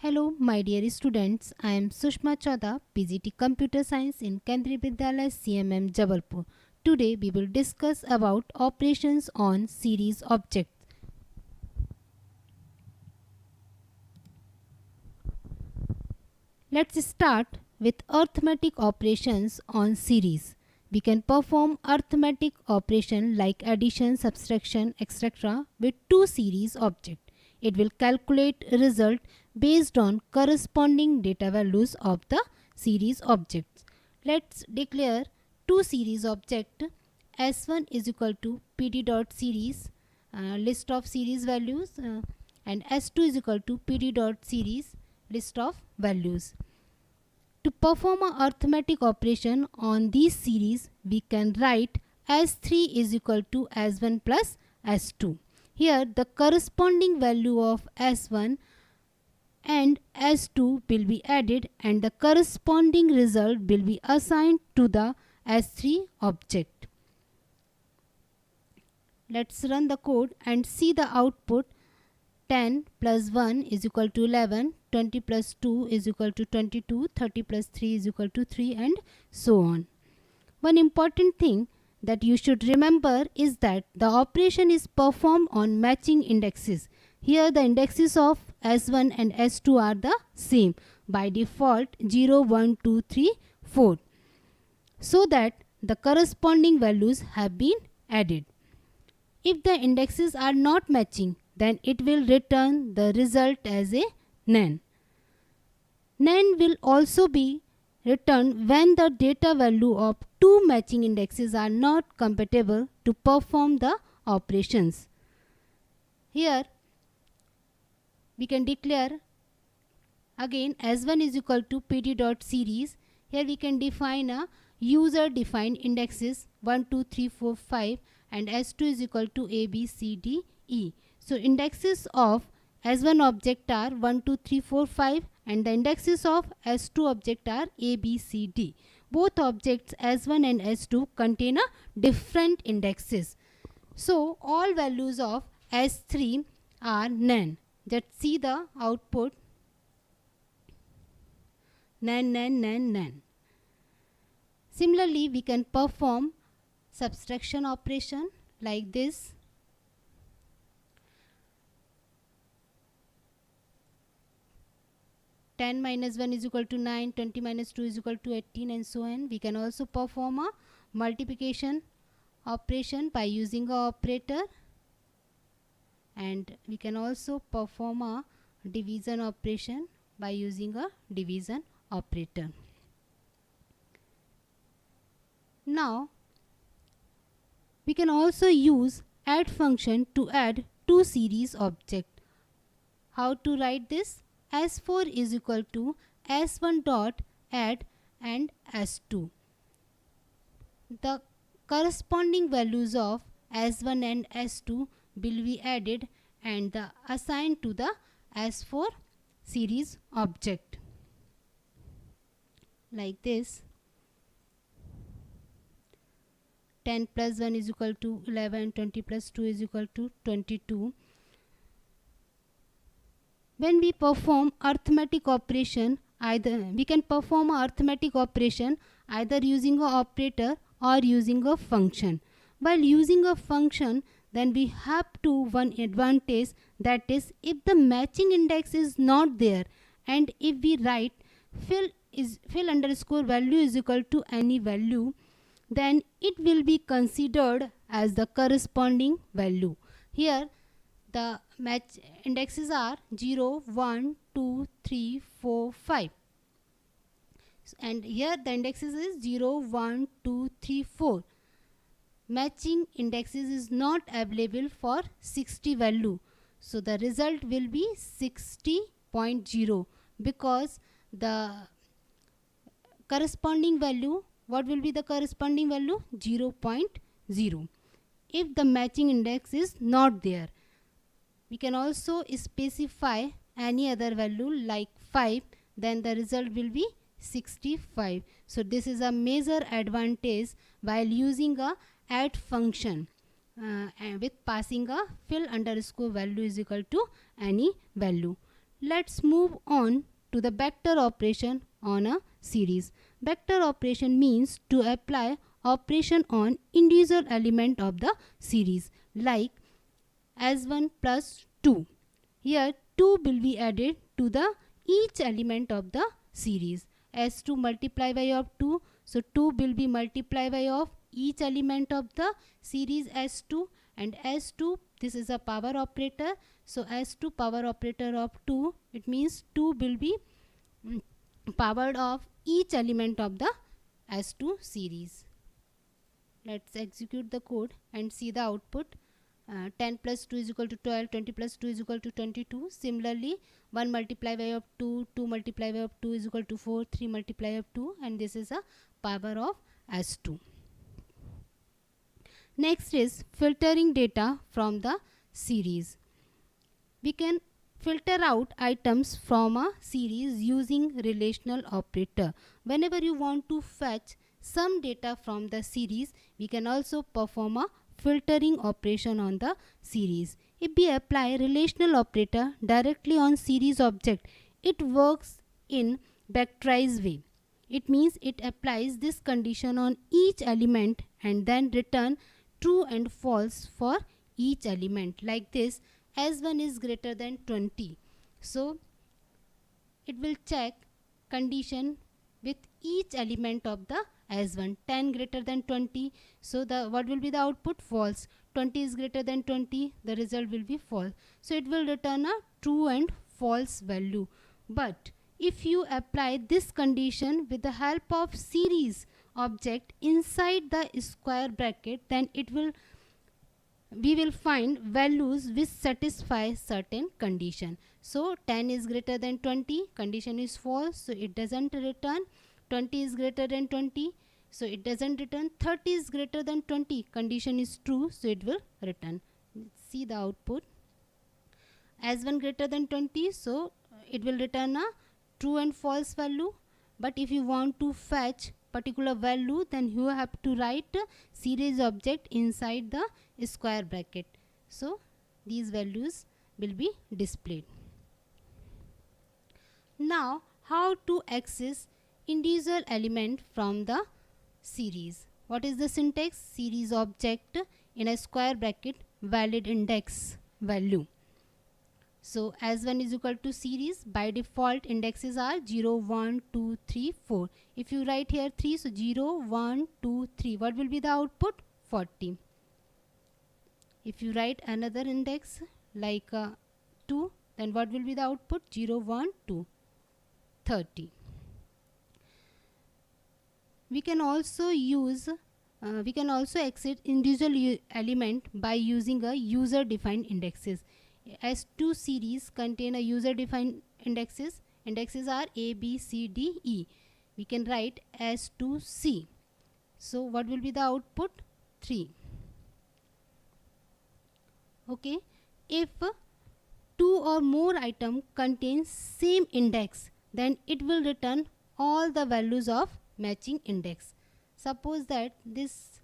Hello, my dear students. I am Sushma Chadha, PGT Computer Science in Kendriya Vidyalaya CMM Jabalpur. Today we will discuss about operations on series objects. Let's start with arithmetic operations on series. We can perform arithmetic operation like addition, subtraction, etc. with two series objects. It will calculate result based on corresponding data values of the series objects. Let's declare two series object. S1 is equal to pd dot series list of series values and S2 is equal to pd dot series list of values. To perform an arithmetic operation on these series, we can write S3 is equal to S1 plus S2. Here the corresponding value of S1 and S2 will be added and the corresponding result will be assigned to the S3 object. Let's run the code and see the output. 10 plus 1 is equal to 11, 20 plus 2 is equal to 22, 30 plus 3 is equal to 3 and so on. One important thing that you should remember is that the operation is performed on matching indexes. Here the indexes of S1 and S2 are the same by default 0, 1, 2, 3, 4 so that the corresponding values have been added. If the indexes are not matching, then it will return the result as a NaN. NaN will also be returned when the data value of two matching indexes are not compatible to perform the operations. Here we can declare again S1 is equal to pd dot series. Here we can define a user defined indexes 1, 2, 3, 4, 5 and S2 is equal to A, B, C, D, E. So indexes of S1 object are 1, 2, 3, 4, 5 and the indexes of S2 object are A, B, C, D. Both objects S1 and S2 contain a different indexes. So all values of S3 are NaN. Let's see the output. NaN, NaN, NaN, NaN. Similarly, we can perform subtraction operation like this. 10 minus 1 is equal to 9, 20 minus 2 is equal to 18 and so on. We can also perform a multiplication operation by using a operator and we can also perform a division operation by using a division operator. Now we can also use add function to add two series objects. How to write this? S4 is equal to S1 dot add and S2. The corresponding values of S1 and S2 will be added and assigned to the S4 series object. Like this. 10 plus 1 is equal to 11, 20 plus 2 is equal to 22. When we perform arithmetic operation, we can perform a arithmetic operation either using a operator or using a function. While using a function, then we have one advantage, that is if the matching index is not there and if we write fill underscore value is equal to any value, then it will be considered as the corresponding value. Here the match indexes are 0, 1, 2, 3, 4, 5 and here the indexes is 0, 1, 2, 3, 4. Matching indexes is not available for 60 value. So the result will be 60.0 because the corresponding value, what will be the corresponding value? 0.0 if the matching index is not there. We can also specify any other value like 5, then the result will be 65. So this is a major advantage while using a add function with passing a fill underscore value is equal to any value. let's move on to the vector operation on a series. Vector operation means to apply operation on individual element of the series, like S1 plus 2. Here 2 will be added to the each element of the series. S2 multiply by of 2. So 2 will be multiply by of each element of the series S2, and S2, this is a power operator. So S2 power operator of 2, it means 2 will be powered of each element of the S2 series. Let's execute the code and see the output. 10 plus 2 is equal to 12, 20 plus 2 is equal to 22. Similarly, 1 multiply by of 2, 2 multiply by of 2 is equal to 4, 3 multiply of 2, and this is a power of S2. Next is filtering data from the series. We can filter out items from a series using relational operator. Whenever you want to fetch some data from the series, we can also perform a filtering operation on the series. If we apply relational operator directly on series object, it works in vectorized way. It means it applies this condition on each element and then return true and false for each element. Like this, S1 is greater than 20. So it will check condition with each element of the S1. 10 greater than 20. So what will be the output? False. 20 is greater than 20. The result will be false. So it will return a true and false value. But if you apply this condition with the help of series object inside the square bracket, then we will find values which satisfy certain condition. So 10 is greater than 20, condition is false, so it doesn't return. 20 is greater than 20, so it doesn't return. 30 is greater than 20, condition is true, so it will return. See the output. S1 greater than 20, so it will return a true and false value. But if you want to fetch particular value, then you have to write series object inside the square bracket. So these values will be displayed. Now how to access individual element from the series? What is the syntax? Series object in a square bracket valid index value. So S1 is equal to series. By default indexes are 0, 1, 2, 3, 4. If you write here 3, so 0, 1, 2, 3. What will be the output? 40. If you write another index like 2, then what will be the output? 0, 1, 2, 30. We can also access individual element by using a user defined indexes. S2 series contain a user defined indexes. Indexes are A, B, C, D, E. We can write S2C. So what will be the output? 3. Okay. If 2 or more item contains same index, then it will return all the values of matching index. Suppose that this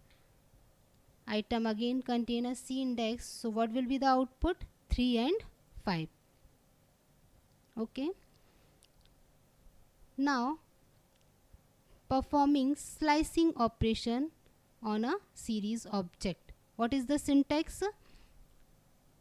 item again contain a C index, so what will be the output? 3 and 5. Okay. Now performing slicing operation on a series object. What is the syntax?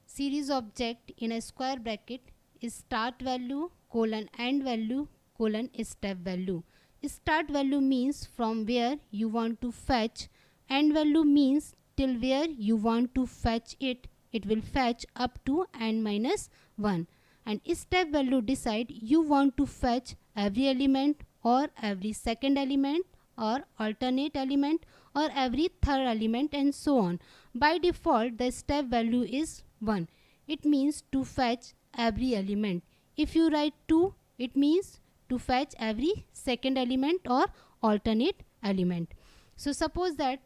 Series object in a square bracket is start value colon end value colon step value. Start value means from where you want to fetch, end value means till where you want to fetch it. It will fetch up to n minus 1, and step value decide you want to fetch every element or every second element or alternate element or every third element and so on. By default the step value is 1. It means to fetch every element. If you write 2, it means to fetch every second element or alternate element. So suppose that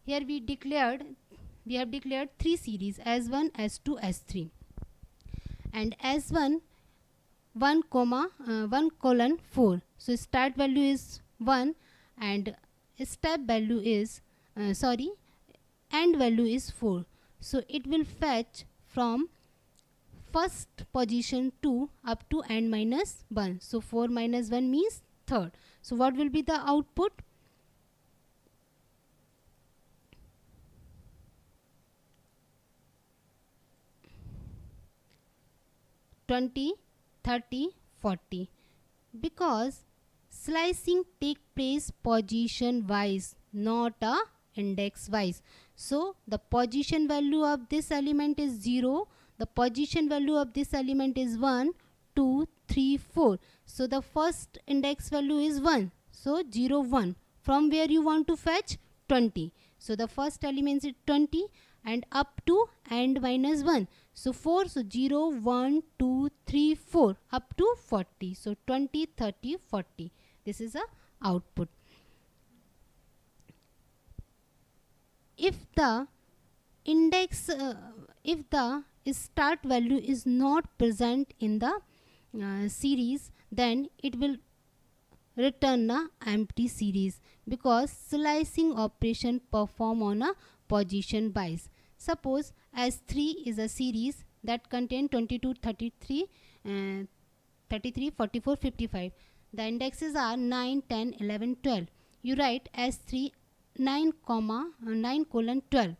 here we have declared 3 series S1, S2, S3, and S1 1 colon 4. So start value is 1 and step value is end value is 4. So it will fetch from first position 2 up to n minus 1. So 4 minus 1 means third. So what will be the output? 20, 30, 40. Because slicing take place position wise, not a index wise. So the position value of this element is 0, the position value of this element is 1, 2, 3, 4. So the first index value is 1. So 0, 1. From where you want to fetch? 20. So the first element is 20 and up to and minus 1. So 4, so 0, 1, 2, 3, 4 up to 40. So 20, 30, 40. This is a output. If the index, if the start value is not present in the series, then it will return a empty series, because slicing operation perform on a position wise. Suppose S3 is a series that contain 22, 33, 33, 44, 55. The indexes are 9, 10, 11, 12. You write S3 9, 9 colon 12.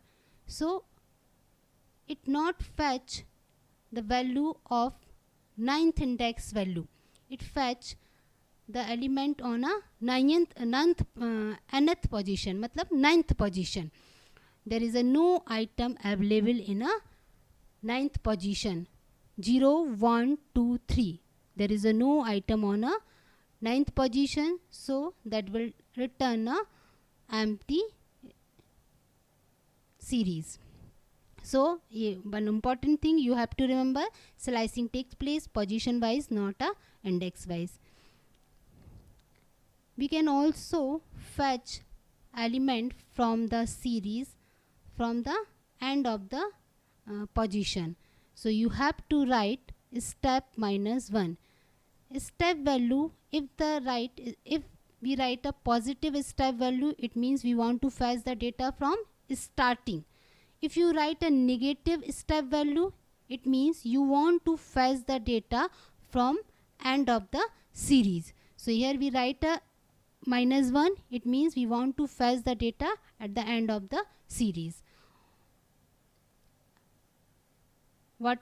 So it not fetch the value of 9th index value. It fetch the element on a nth position, matlab 9th position. There is a no item available in a 9th position. 0, 1, 2, 3. There is a no item on a 9th position, so that will return a empty series. So one important thing you have to remember, slicing takes place position wise, not a index wise. We can also fetch element from the series from the end of the position. So you have to write step minus 1. Step value, if we write a positive step value, it means we want to fetch the data from starting. If you write a negative step value, it means you want to fetch the data from end of the series. So here we write a minus 1, it means we want to fetch the data at the end of the series. What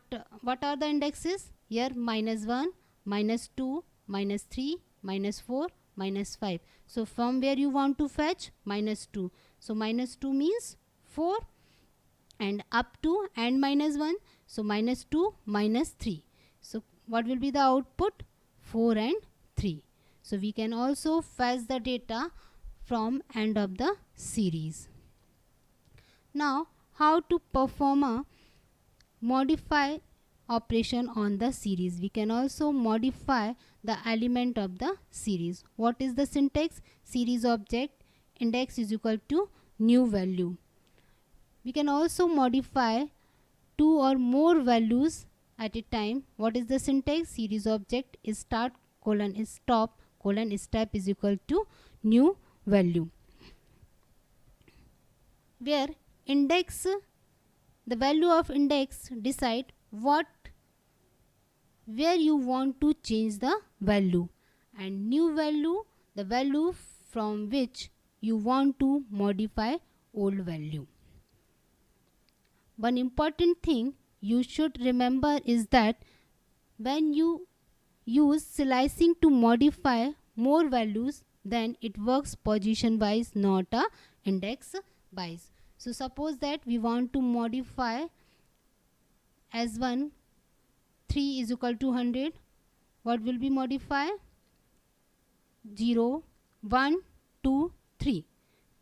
are the indexes? Here minus 1, minus 2, minus 3, minus 4, minus 5. So from where you want to fetch? Minus 2. So minus 2 means 4 and up to and minus 1. So minus 2, minus 3. So what will be the output? 4 and 3. So we can also fetch the data from end of the series. Now how to perform a modify operation on the series? We can also modify the element of the series. What is the syntax? Series object index is equal to new value. We can also modify 2 or more values at a time. What is the syntax? Series object is start colon is stop colon step is equal to new value, where index, the value of index decide where you want to change the value, and new value, the value from which you want to modify old value. One important thing you should remember is that when you use slicing to modify more values, then it works position wise, not a index wise. So suppose that we want to modify S1 3 is equal to 100. What will be modified? 0, 1, 2, 3.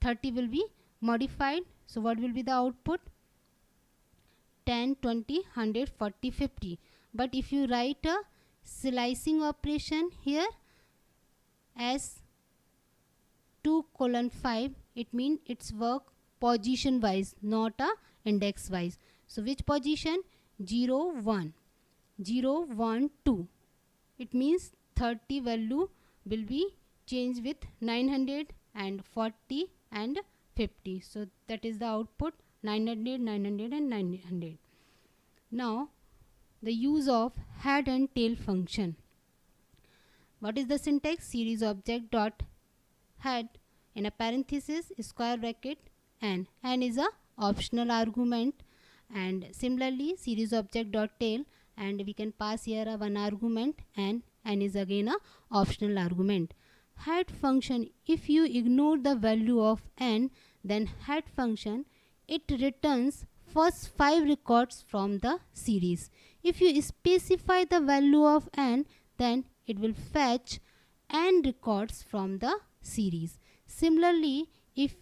30 will be modified. So what will be the output? 10, 20, 100, 40, 50. But if you write a slicing operation here as 2 colon 5, it means its work position wise, not a index wise. So which position? 0, 1, 0, 1, 2. It means 30 value will be changed with 900 and 40 and 50. So that is the output, 900, 900 and 900. Now the use of head and tail function. What is the syntax? Series object dot head in a parenthesis square bracket n. N is a optional argument, and similarly series object dot tail, and we can pass here a one argument, and n is again a optional argument. Head function, if you ignore the value of n, then head function, it returns first 5 records from the series. If you specify the value of n, then it will fetch n records from the series. Similarly, if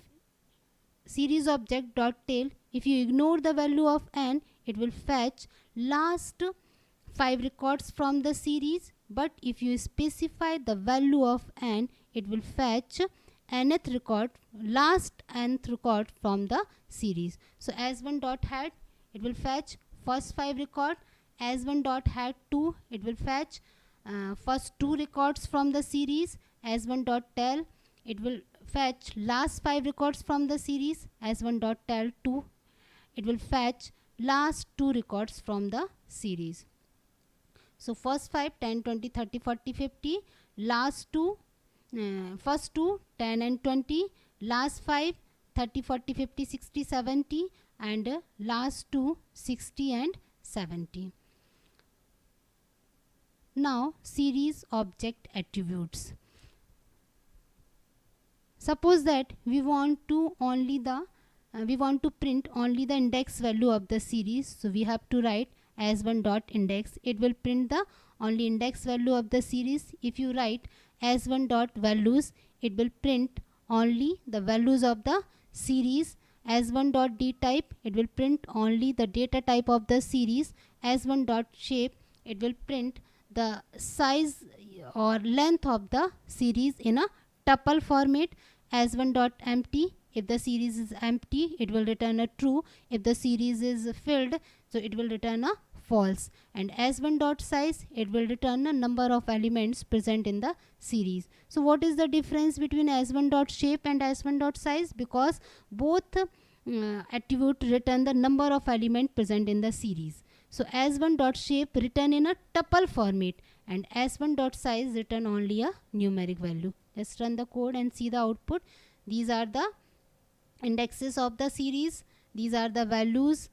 series object dot tail, if you ignore the value of n, it will fetch last 5 records from the series, but if you specify the value of n, it will fetch nth record, last nth record from the series. So as1 dot head, it will fetch first 5 record. As1 dot head 2, it will fetch first 2 records from the series. As1 dot tail, it will fetch last 5 records from the series. As1 dot tail 2, it will fetch last 2 records from the series. So first 5 10 20 30 40 50, last 2 first 2 10 and 20, last 5 30 40 50 60 70, and last 2 60 and 70. Now series object attributes. Suppose that we want to print only the index value of the series, so we have to write as1 dot index. It will print the only index value of the series. If you write as1 dot values, it will print only the values of the series. As1 dot d type, it will print only the data type of the series. As1 dot shape, it will print the size or length of the series in a tuple format. As1 dot empty, if the series is empty, it will return a true. If the series is filled, so it will return a false. And as1 dot size, it will return a number of elements present in the series. So what is the difference between as1 dot shape and as1 dot size? Because both attribute return the number of elements present in the series. So as1 dot shape return in a tuple format, and as1 dot size return only a numeric value. Let's run the code and see the output. These are the indexes of the series. These are the values.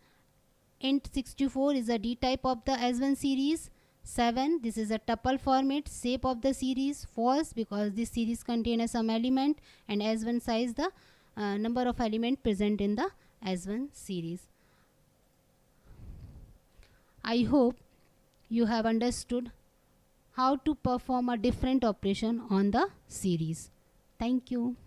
Int 64 is a d type of the as1 series. 7, this is a tuple format. Shape of the series false, because this series contains some element, and as1 size the number of element present in the as1 series. I hope you have understood how to perform a different operation on the series. Thank you.